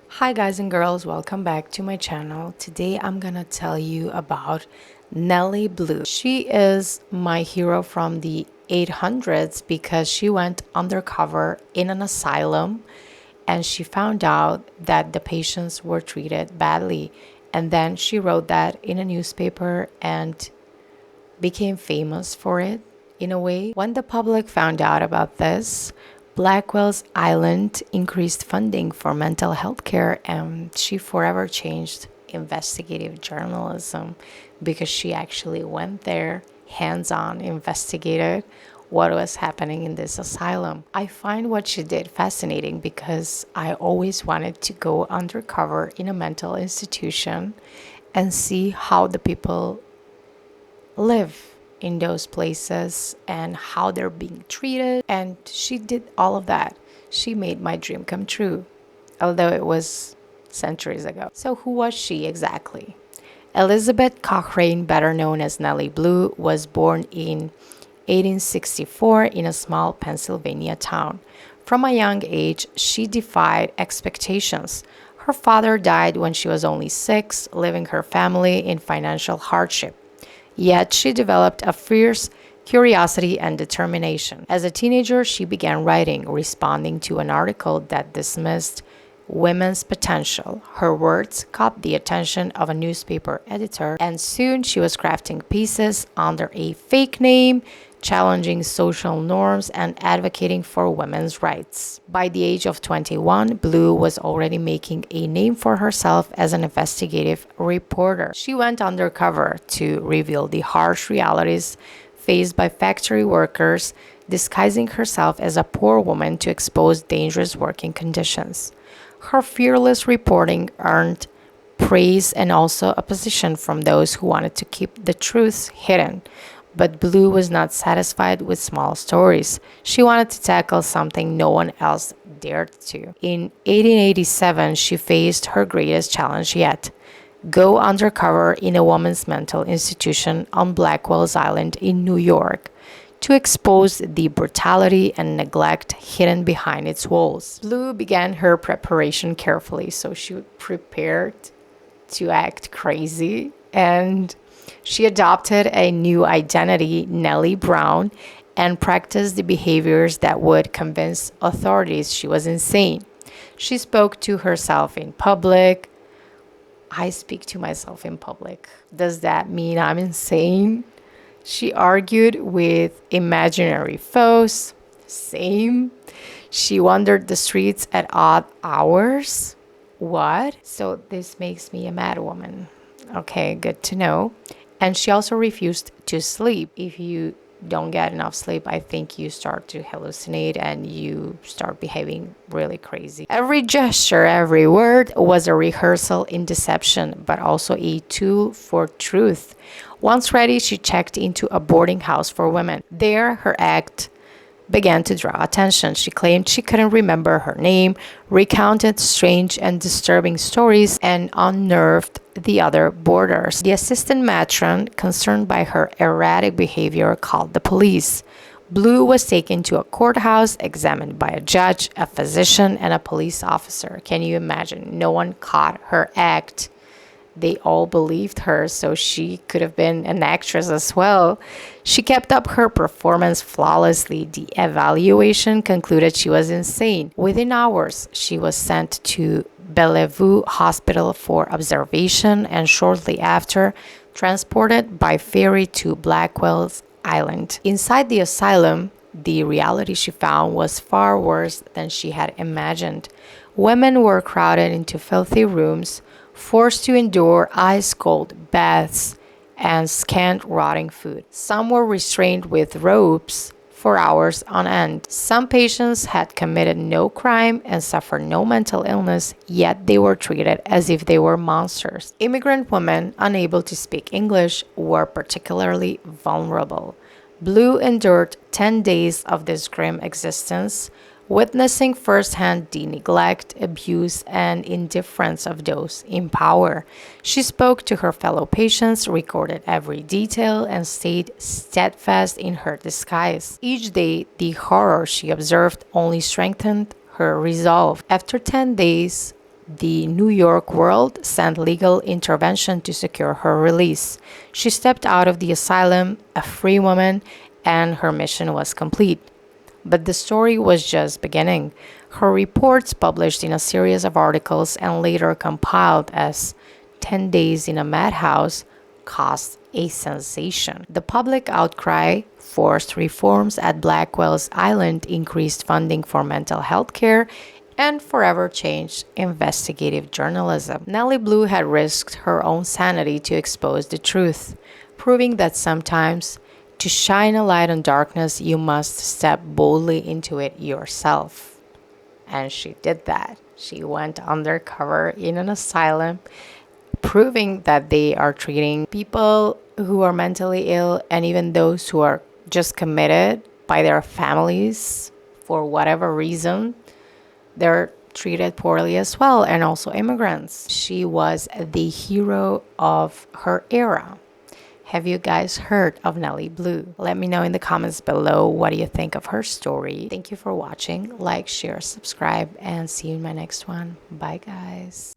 Hi guys and girls, welcome back to my channel. Today I'm gonna tell you about Nellie Bly. She is my hero from the 800s because she went undercover in an asylum and she found out that the patients were treated badly. And then she wrote that in a newspaper and became famous for it in a way. When the public found out about this, Blackwell's Island increased funding for mental health care, and she forever changed investigative journalism because she actually went there, hands on, investigated what was happening in this asylum. I find what she did fascinating because I always wanted to go undercover in a mental institution and see how the people live in those places and how they're being treated. And she did all of that. She made my dream come true, although it was centuries ago. So, who was she exactly? Elizabeth Cochrane, better known as Nellie Bly, was born in 1864 in a small Pennsylvania town. From a young age, she defied expectations. Her father died when she was only 6, leaving her family in financial hardship. Yet she developed a fierce curiosity and determination. As a teenager, she began writing, responding to an article that dismissed women's potential. Her words caught the attention of a newspaper editor, and soon she was crafting pieces under a fake name, challenging social norms and advocating for women's rights. By the age of 21, Bly was already making a name for herself as an investigative reporter. She went undercover to reveal the harsh realities faced by factory workers, disguising herself as a poor woman to expose dangerous working conditions. Her fearless reporting earned praise and also opposition from those who wanted to keep the truth hidden. But Bly was not satisfied with small stories. She wanted to tackle something no one else dared to. In 1887, she faced her greatest challenge yet: go undercover in a woman's mental institution on Blackwell's Island in New York to expose the brutality and neglect hidden behind its walls. Bly began her preparation carefully, so she prepared to act crazy, and she adopted a new identity, Nellie Brown, and practiced the behaviors that would convince authorities she was insane. She spoke to herself in public. I speak to myself in public. Does that mean I'm insane? She argued with imaginary foes. Same. She wandered the streets at odd hours. What? So this makes me a mad woman. Okay, good to know. And she also refused to sleep. If you don't get enough sleep, I think you start to hallucinate and you start behaving really crazy. Every gesture, every word was a rehearsal in deception, but also a tool for truth. Once ready, she checked into a boarding house for women. There, her act began to draw attention. She claimed she couldn't remember her name, recounted strange and disturbing stories, and unnerved the other boarders. The assistant matron, concerned by her erratic behavior, called the police. Bly was taken to a courthouse, examined by a judge, a physician, and a police officer. Can you imagine? No one caught her act. They all believed her, so she could have been an actress as well. She kept up her performance flawlessly. The evaluation concluded she was insane. Within hours, she was sent to Bellevue Hospital for observation and shortly after, transported by ferry to Blackwell's Island. Inside the asylum, the reality she found was far worse than she had imagined. Women were crowded into filthy rooms, forced to endure ice-cold baths and scant rotting food. Some were restrained with ropes for hours on end. Some patients had committed no crime and suffered no mental illness, yet they were treated as if they were monsters. Immigrant women, unable to speak English, were particularly vulnerable. Bly endured 10 days of this grim existence, witnessing firsthand the neglect, abuse, and indifference of those in power. She spoke to her fellow patients, recorded every detail, and stayed steadfast in her disguise. Each day, the horror she observed only strengthened her resolve. After 10 days, the New York World sent legal intervention to secure her release. She stepped out of the asylum, a free woman, and her mission was complete. But the story was just beginning. Her reports, published in a series of articles and later compiled as 10 Days in a Madhouse, caused a sensation. The public outcry forced reforms at Blackwell's Island, increased funding for mental health care, and forever changed investigative journalism. Nellie Bly had risked her own sanity to expose the truth, proving that sometimes to shine a light on darkness, you must step boldly into it yourself. And she did that. She went undercover in an asylum, proving that they are treating people who are mentally ill and even those who are just committed by their families for whatever reason. They're treated poorly as well, and also immigrants. She was the hero of her era. Have you guys heard of Nellie Bly? Let me know in the comments below what do you think of her story. Thank you for watching. Like, share, subscribe, and see you in my next one. Bye, guys.